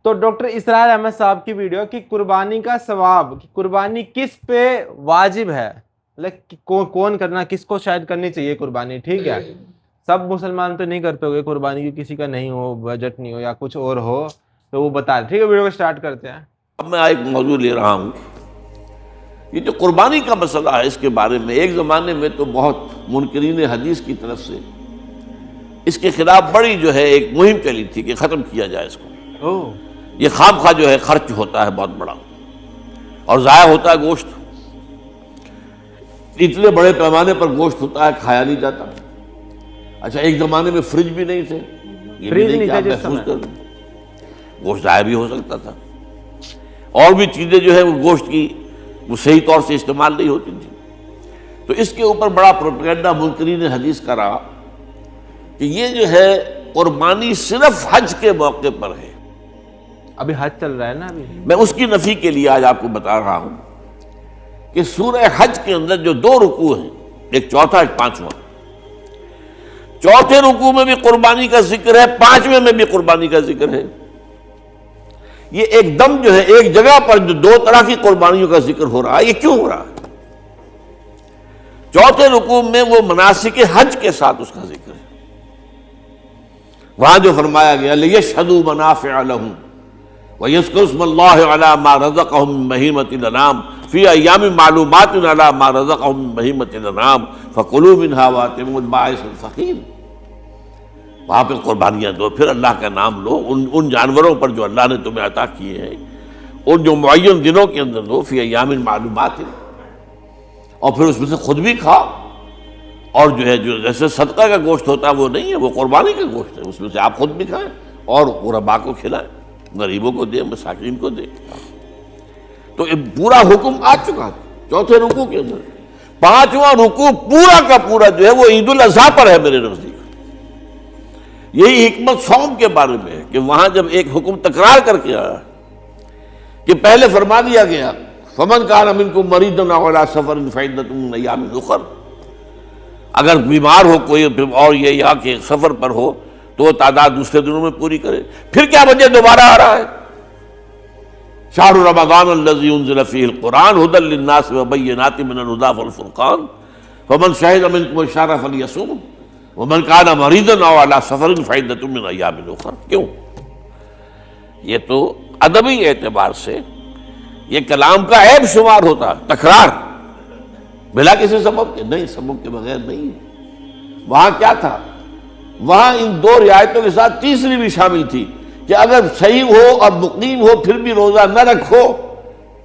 تو ڈاکٹر اسرار احمد صاحب کی ویڈیو کہ قربانی کا ثواب، قربانی کس پہ واجب ہے، کون کرنا، کس کو شاید کرنی چاہیے قربانی، ٹھیک ہے، سب مسلمان تو نہیں کرتے ہوئے قربانی کی، کسی کا نہیں ہو، بجٹ نہیں ہو یا کچھ اور ہو تو وہ بتا رہے. ٹھیک ہے، ویڈیو کو سٹارٹ کرتے ہیں. اب میں ایک موضوع لے رہا ہوں، یہ جو قربانی کا مسئلہ ہے، اس کے بارے میں ایک زمانے میں تو بہت منکرین حدیث کی طرف سے اس کے خلاف بڑی جو ہے ایک مہم چلی تھی کہ ختم کیا جائے اس کو. یہ خام خواہ جو ہے خرچ ہوتا ہے بہت بڑا اور ضائع ہوتا ہے گوشت، اتنے بڑے پیمانے پر گوشت ہوتا ہے کھایا نہیں جاتا. اچھا ایک زمانے میں فریج بھی نہیں تھے، یہ بھی نہیں کہ آپ محفوظ کر لیں، گوشت ضائع بھی ہو سکتا تھا، اور بھی چیزیں جو ہے وہ گوشت کی وہ صحیح طور سے استعمال نہیں ہوتی تھی. تو اس کے اوپر بڑا پروپیگنڈا منکرین حدیث کا رہا کہ یہ جو ہے قربانی صرف حج کے موقع پر ہے. ابھی حج چل رہا ہے نا، ابھی میں اس کی نفی کے لیے آج آپ کو بتا رہا ہوں کہ سورہ حج کے اندر جو 2 رکوع ہیں، ایک چوتھا ایک پانچواں، چوتھے رکوع میں بھی قربانی کا ذکر ہے، پانچویں میں بھی قربانی کا ذکر ہے. یہ ایک دم جو ہے ایک جگہ پر جو 2 طرح کی قربانیوں کا ذکر ہو رہا ہے، یہ کیوں ہو رہا ہے؟ چوتھے رکوع میں وہ مناسک حج کے ساتھ اس کا ذکر ہے، وہاں جو فرمایا گیا لِيَشْهَدُوا مَنَافِعَ لَهُمْ وَيَذْكُرُوا اسْمَ اللَّهِ عَلَىٰ مَا رَزَقَهُم مِّن بَهِيمَةِ الْأَنْعَامِ فِي أَيَّامٍ مَّعْلُومَاتٍ عَلَىٰ مَا رَزَقَهُم مِّن بَهِيمَةِ الْأَنْعَامِ فَكُلُوا مِنْهَا وَأَطْعِمُوا الْبَائِسَ الْفَقِيرَ. وہاں پہ قربانیاں دو، پھر اللہ کا نام لو ان جانوروں پر جو اللہ نے تمہیں عطا کیے ہیں، ان جو معین دنوں کے اندر دو، فی ایام معلومات، اور پھر اس میں سے خود بھی کھاؤ. اور جو ہے جو جیسے صدقہ کا گوشت ہوتا ہے وہ نہیں ہے، وہ قربانی کا گوشت ہے، اس میں سے آپ خود بھی کھائیں اور غرباء کو کھلائیں، غریبوں کو دیں، مساکین کو دیں. تو یہ پورا حکم آ چکا ہے چوتھے رکوع کے اندر. پانچواں رکوع پورا کا پورا جو ہے وہ عید الاضحیٰ پر ہے میرے نزدیک. یہی حکمت صوم کے بارے میں ہے کہ وہاں جب ایک حکم تکرار کر کے آیا کہ پہلے فرما دیا گیا فَمَنْ كَانَ مِنْكُمْ مَرِيضًا أَوْ عَلَىٰ سَفَرٍ فَعِدَّةٌ مِّنْ أَيَّامٍ أُخَرَ، اگر بیمار ہو کوئی اور یہ یا کہ سفر پر ہو تو وہ تعداد دوسرے دنوں میں پوری کرے. پھر کیا وجہ دوبارہ آ رہا ہے؟ شہر رمضان الذی انزل فیہ القرآن ھدی للناس وبینات من الھدی والفرقان فمن شہد منکم الشہر فلیصمہ ومن کان مریضا او علی سفر فعدۃ من ایام اخر. کیوں؟ یہ تو ادبی اعتبار سے یہ کلام کا عیب شمار ہوتا، تکرار بلا کسی سبب کے، نہیں سبب کے بغیر نہیں ہے. وہاں کیا تھا؟ وہاں ان 2 رعایتوں کے ساتھ تیسری بھی شامل تھی کہ اگر صحیح ہو اور مقیم ہو پھر بھی روزہ نہ رکھو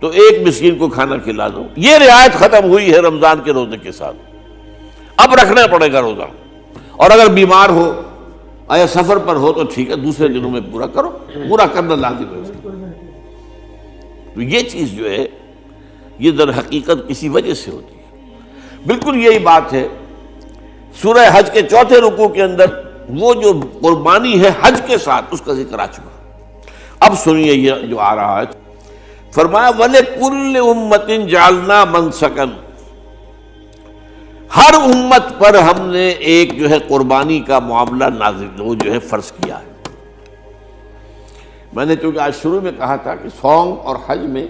تو ایک مسکین کو کھانا کھلا دو. یہ رعایت ختم ہوئی ہے رمضان کے روزے کے ساتھ، اب رکھنا پڑے گا روزہ. اور اگر بیمار ہو یا سفر پر ہو تو ٹھیک ہے، دوسرے دنوں میں پورا کرو، پورا کرنا لازم ہے. تو یہ چیز جو ہے یہ در حقیقت کسی وجہ سے ہوتی ہے. بالکل یہی بات ہے سورہ حج کے چوتھے رکوع کے اندر وہ جو قربانی ہے حج کے ساتھ اس کا ذکر آ چکا. اب سنیے یہ جو آ رہا ہے، فرمایا وَلِكُلِّ أُمَّةٍ جَعَلْنَا مَنْسَكًا، ہر امت پر ہم نے ایک جو ہے قربانی کا معاملہ نازل وہ جو ہے فرض کیا ہے. میں نے چونکہ آج شروع میں کہا تھا کہ صوم اور حج میں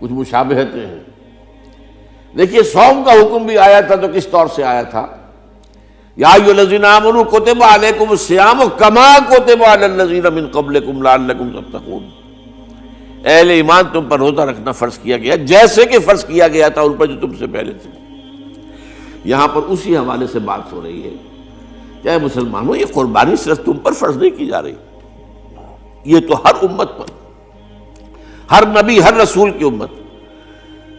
کچھ مشابہتیں ہیں. دیکھیے صوم کا حکم بھی آیا تھا تو کس طور سے آیا تھا؟ یا ایھا الذین آمنوا کتب علیکم الصیام کما کتب علی الذین من قبلکم لعلکم تتقون. اہل ایمان تم پر روزہ رکھنا فرض کیا گیا جیسے کہ فرض کیا گیا تھا ان پر جو تم سے پہلے تھے. یہاں پر اسی حوالے سے بات ہو رہی ہے کہ اے مسلمانوں یہ قربانی صرف تم پر فرض نہیں کی جا رہی، یہ تو ہر امت پر، ہر نبی ہر رسول کی امت.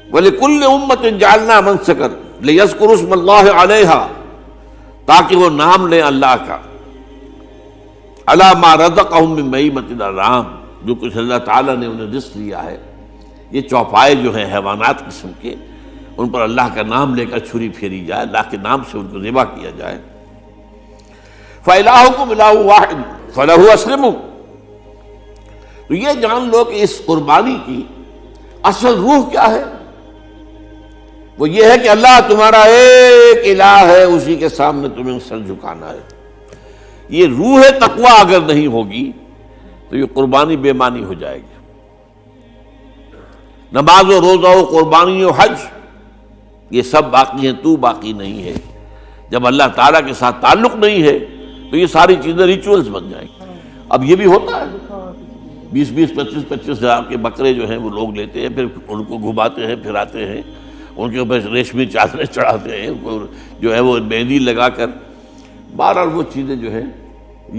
وَلِكُلِّ أُمَّةٍ جَعَلْنَا مَنْسَكًا لِيَذْكُرُوا اسْمَ اللَّهِ عَلَيْهَا، تاکہ وہ نام لیں اللہ کا، عَلَىٰ مَا رَزَقَهُم مِّن بَهِیمَةِ الْأَنْعَامِ، جو کچھ اللہ تعالیٰ نے انہیں رزق دیا ہے. یہ چوپائے جو ہیں حیوانات قسم کے، ان پر اللہ کا نام لے کر چھری پھیری جائے، اللہ کے نام سے ان کو ذبح کیا جائے. فَإِلَٰهُكُمْ إِلَٰهٌ وَاحِدٌ فَلَهُ أَسْلِمُوا. تو یہ جان لو کہ اس قربانی کی اصل روح کیا ہے؟ وہ یہ ہے کہ اللہ تمہارا ایک الہ ہے، اسی کے سامنے تمہیں سر جھکانا ہے. یہ روح تقویٰ اگر نہیں ہوگی تو یہ قربانی بے معنی ہو جائے گی. نماز و روزہ و قربانی و حج یہ سب باقی ہیں، تو باقی نہیں ہے. جب اللہ تعالیٰ کے ساتھ تعلق نہیں ہے تو یہ ساری چیزیں ریچولز بن جائیں گی. اب یہ بھی ہوتا ہے 20 25 ہزار کے بکرے جو ہیں وہ لوگ لیتے ہیں، پھر ان کو گھماتے ہیں، پھراتے ہیں، ان کے اوپر ریشمی چادریں چڑھاتے ہیں، ان کو جو ہے وہ مہندی لگا کر. بہرحال وہ چیزیں جو ہیں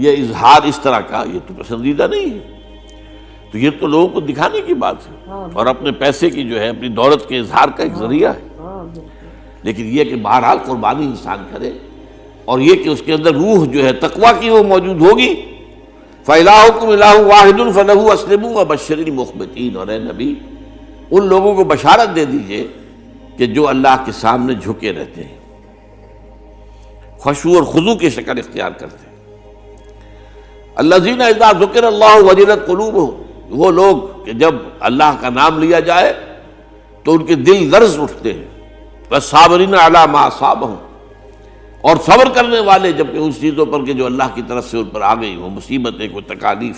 یہ اظہار اس طرح کا یہ تو پسندیدہ نہیں ہے. تو یہ تو لوگوں کو دکھانے کی بات ہے اور اپنے پیسے کی جو ہے اپنی دولت کے اظہار کا ایک ذریعہ ہے. لیکن یہ کہ بہرحال قربانی انسان کرے اور یہ کہ اس کے اندر روح جو ہے تقویٰ کی وہ موجود ہوگی. فَإِلَٰهُكُمْ إِلَٰهٌ وَاحِدٌ فَلَهُ أَسْلِمُوا وَبَشِّرِ الْمُخْبِتِينَ. اور اے نبی ان لوگوں کو بشارت دے دیجئے کہ جو اللہ کے سامنے جھکے رہتے ہیں، خشوع اور خضوع کی شکل اختیار کرتے ہیں. الَّذِينَ إِذَا ذُكِرَ اللَّهُ وَجِلَتْ قُلُوبُهُمْ، وہ لوگ کہ جب اللہ کا نام لیا جائے تو ان کے دل لرز اٹھتے ہیں. وَالصَّابِرِينَ عَلَىٰ مَا أَصَابَهُمْ، اور صبر کرنے والے جبکہ اس چیزوں پر کہ جو اللہ کی طرف سے ان پر آ گئی، وہ مصیبتیں، کوئی تکالیف.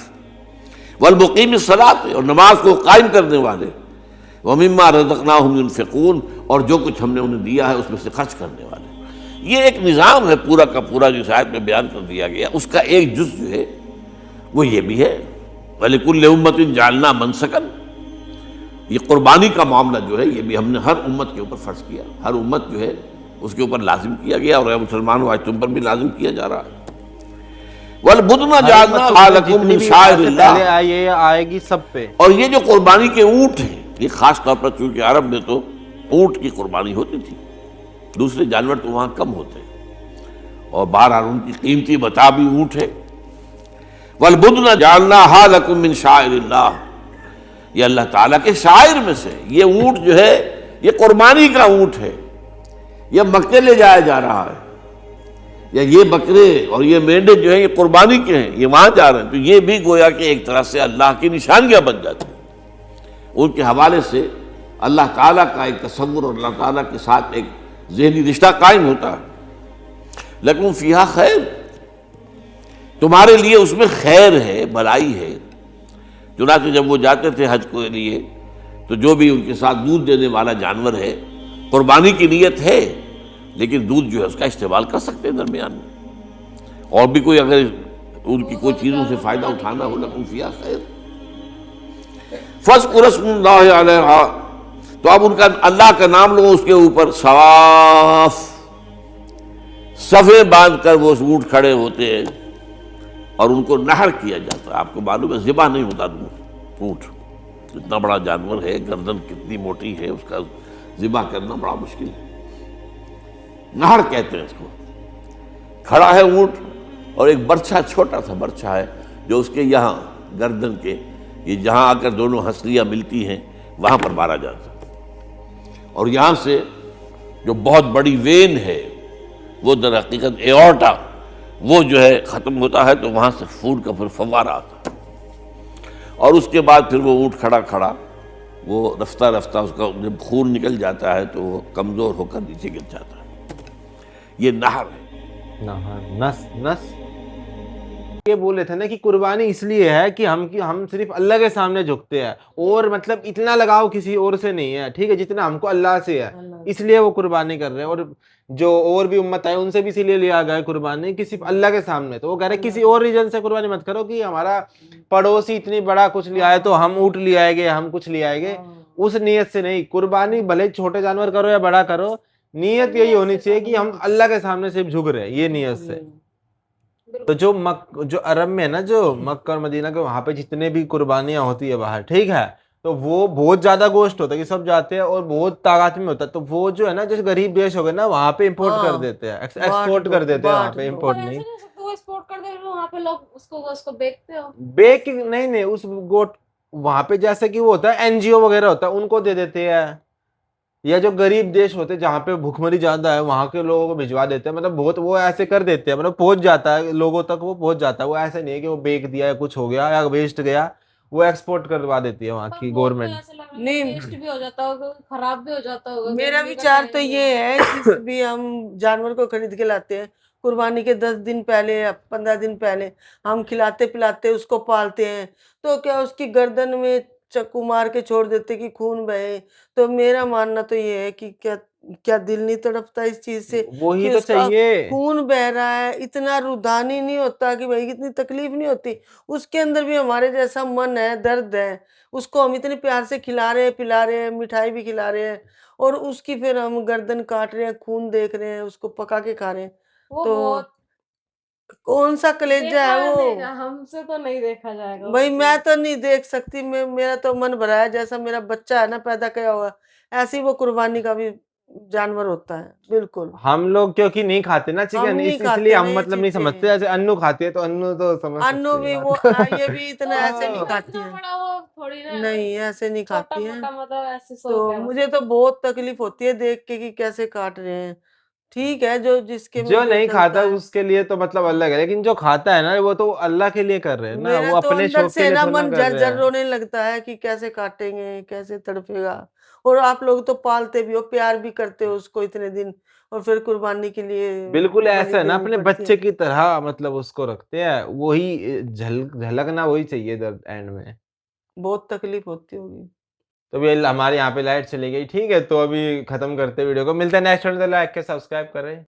والمقیم الصلاۃ، اور نماز کو قائم کرنے والے. ومما رزقناہم ينفقون، اور جو کچھ ہم نے انہیں دیا ہے اس میں سے خرچ کرنے والے. یہ ایک نظام ہے پورا کا پورا جس آیت میں بیان کر دیا گیا. اس کا ایک جز جو ہے وہ یہ بھی ہے وَلِكُلِّ أُمَّةٍ جَعَلْنَا مَنسَكًا. یہ قربانی کا معاملہ جو ہے یہ بھی ہم نے ہر امت کے اوپر فرض کیا. ہر امت جو ہے اس کے اوپر لازم کیا گیا، اور اے مسلمانوں آج تم پر بھی لازم کیا جا رہا ہے. وَالْبُدْنَ جَعَلْنَاهَا لَكُم مِّن شَعَائِرِ اللَّهِ. یہ آئے گی سب پہ. اور یہ جو قربانی کے اونٹ ہیں یہ خاص طور پر چونکہ عرب میں تو اونٹ کی قربانی ہوتی تھی، دوسرے جانور تو وہاں کم ہوتے ہیں، اور بہرحال ان کی قیمتی متاع بھی اونٹ ہے. وَالْبُدْنَ جَعَلْنَاهَا لَكُم مِّن شَعَائِرِ اللَّهِ، یہ اللہ تعالیٰ کے شاعر میں سے. یہ اونٹ جو ہے یہ قربانی کا اونٹ ہے، یہ مکے لے جایا جا رہا ہے، یا یہ بکرے اور یہ مینڈے جو ہیں یہ قربانی کے ہیں، یہ وہاں جا رہے ہیں. تو یہ بھی گویا کہ ایک طرح سے اللہ کی نشانیاں بن جاتی ہیں. ان کے حوالے سے اللہ تعالیٰ کا ایک تصور اور اللہ تعالیٰ کے ساتھ ایک ذہنی رشتہ قائم ہوتا ہے. لیکن فیہا خیر، تمہارے لیے اس میں خیر ہے، بھلائی ہے. چنانچہ جب وہ جاتے تھے حج کے لیے تو جو بھی ان کے ساتھ دودھ دینے والا جانور ہے، قربانی کی نیت ہے لیکن دودھ جو ہے اس کا استعمال کر سکتے ہیں درمیان میں، اور بھی کوئی اگر ان کی کوئی چیزوں سے فائدہ اٹھانا ہو. لکم فیہا خیر فاذکروا اسم اللہ علیہا، تو اب ان کا اللہ کا نام لو اس کے اوپر. صواف، صفیں باندھ کر وہ اونٹ کھڑے ہوتے ہیں اور ان کو نحر کیا جاتا ہے. آپ کو معلوم ہے ذبح نہیں ہوتا اونٹ، اتنا بڑا جانور ہے، گردن کتنی موٹی ہے، اس کا ذبح کرنا بڑا مشکل ہے. نہر کہتے ہیں اس کو. کھڑا ہے اونٹ اور ایک برچھا، چھوٹا سا برچھا ہے جو اس کے یہاں گردن کے یہ جہاں آ کر دونوں ہنسلیاں ملتی ہیں وہاں پر مارا جاتا ہے. اور یہاں سے جو بہت بڑی وین ہے وہ در حقیقت ایورٹا، وہ جو ہے ختم ہوتا ہے تو وہاں سے خون کا پھر فوارہ آتا ہے. اور اس کے بعد پھر وہ اونٹ کھڑا کھڑا وہ رفتہ رفتہ اس کا جب خون نکل جاتا ہے تو وہ کمزور ہو کر نیچے گر جاتا ہے. یہ نہر ہے، نس. یہ بولے تھے نا کہ قربانی اس لیے ہے کہ ہم صرف اللہ کے سامنے جھکتے ہیں، اور مطلب اتنا لگاؤ کسی اور سے نہیں ہے، ٹھیک ہے، جتنا ہم کو اللہ سے ہے، اس لیے وہ قربانی کر رہے ہیں. اور جو اور بھی امت ہے ان سے بھی اسی لیے لیا گیا قربانی کہ صرف اللہ کے سامنے. تو وہ کہہ رہے کسی اور ریجن سے قربانی مت کرو کہ ہمارا پڑوسی اتنی بڑا کچھ لے آئے تو ہم اونٹ لے آئے گے، ہم کچھ لے آئے گے، اس نیت سے نہیں. قربانی بھلے چھوٹے جانور کرو یا بڑا کرو، نیت یہی ہونی چاہیے کہ ہم اللہ کے سامنے صرف جھک رہے ہیں، یہ نیت سے. تو جو عرب میں ہے نا، جو مکہ اور مدینہ کے وہاں پہ جتنے بھی قربانیاں ہوتی ہے باہر، ٹھیک ہے، تو وہ بہت زیادہ گوشت ہوتا ہے کہ سب جاتے ہیں اور بہت طاقت میں ہوتا ہے. تو وہ جو ہے نا جیسے غریب دیش ہو گئے نا وہاں پہ امپورٹ کر دیتے ہیں، ایکسپورٹ کر دیتے ہیں، وہاں پہ امپورٹ نہیں. ایکسپورٹ کر دیتے ہیں وہاں پہ لوگ اس کو بیچتے ہو. بیک نہیں، اس گوٹ وہاں پہ جیسے کہ وہ ہوتا ہے این جی او وغیرہ ہوتا ہے ان کو دے دیتے ہیں، یا جو غریب دیش ہوتے ہیں جہاں پہ بھوکمری زیادہ ہے وہاں کے لوگوں کو بھجوا دیتے ہیں. مطلب بہت وہ ایسے کر دیتے ہیں، مطلب پہنچ جاتا ہے لوگوں تک، وہ پہنچ جاتا ہے. وہ ایسے نہیں ہے کہ وہ بیک دیا یا کچھ ہو گیا یا ویسٹ گیا، وہ ایکسپورٹ کروا دیتی ہے وہاں کی گورنمنٹ. نہیں ویسٹ بھی ہو جاتا ہوگا، خراب بھی ہو جاتا ہوگا. میرا وچار تو یہ ہے جس بھی ہم جانور کو خرید کے لاتے ہیں قربانی کے 10 دن پہلے یا 15 دن پہلے ہم کھلاتے پلاتے اس کو پالتے ہیں، تو کیا اس کی گردن میں چکو مار کے چھوڑ دیتے کہ خون بہے؟ تو میرا ماننا تو یہ ہے کہ کیا دل نہیں تڑپتا اس چیز سے وہی کہ تو اس کا چاہیے. خون بہ رہا ہے، اتنا رودانی نہیں ہوتا کہ بھائی اتنی تکلیف نہیں ہوتی، اس کے اندر بھی ہمارے جیسا من ہے، درد ہے، اس کو ہم اتنے پیار سے کھلا رہے ہیں، پلا رہے ہیں، مٹھائی بھی کھلا رہے ہیں، اور اس کی پھر ہم گردن کاٹ رہے ہیں، خون دیکھ رہے ہیں، اس کو پکا کے کھا رہے ہیں. وہ تو بہت کون سا کلیجہ دیکھا ہے نہیں وہ؟ جا ہم سے تو نہیں دیکھا جائے گا وہ بھائی میں چیز. تو نہیں دیکھ سکتی، میرا تو من بھرا ہے، جیسا میرا بچہ ہے نا پیدا کیا ہوا، ایسے ہی وہ قربانی کا بھی جانور ہوتا ہے. بالکل ہم لوگ کیونکہ نہیں کھاتے نا ہم چکن، نہیں اس لیے کھاتے نا ہم یہ مطلب نہیں سمجھتے. چیزیں. جیسے انو کھاتی ہے تو انو تو سمجھ انو سکتے بھی ہیں وہ بات. یہ بھی اتنا تو ایسے نہیں وہ کھاتی اتنا ہیں، بڑا وہ تھوڑی نا نہیں ایسے نہیں چھوٹا کھاتی ہیں. موٹا مطلب ایسے تو سو گیا مجھے تو بہت تکلیف ہوتی ہے دیکھ کے کہ کیسے کاٹ رہے ہیں. ٹھیک ہے جو جس کے میں جو جو نہیں کھاتا چلتا ہے. اس کے لیے تو مطلب الگ ہے، لیکن جو کھاتا ہے نا وہ تو اللہ کے لیے کر رہے ہیں نا، میرا وہ تو اپنے اندر شوق کے سے لیے نا تھوڑا نا من کر جر رہے جر ہیں. رونے لگتا ہے کہ کیسے کاٹیں گے، کیسے تڑپے گا. اور آپ لوگ تو پالتے بھی ہو، پیار بھی کرتے ہو اس کو اتنے دن، اور پھر قربانی کے لیے بالکل بلی ایسا ہے نا، دینی اپنے پڑتی ہے. بچے کی طرح مطلب اس کو رکھتے ہیں، وہی جھلکنا وہی چاہیے در اینڈ میں. بہت تکلیف ہوتی ہوگی. تو ابھی ہمارے یہاں پہ لائٹ چلی گئی. ٹھیک ہے تو ابھی ختم کرتے ویڈیو کو، ملتے ہیں نیکسٹ ویڈیو. لائک کے سبسکرائب کر رہے ہیں.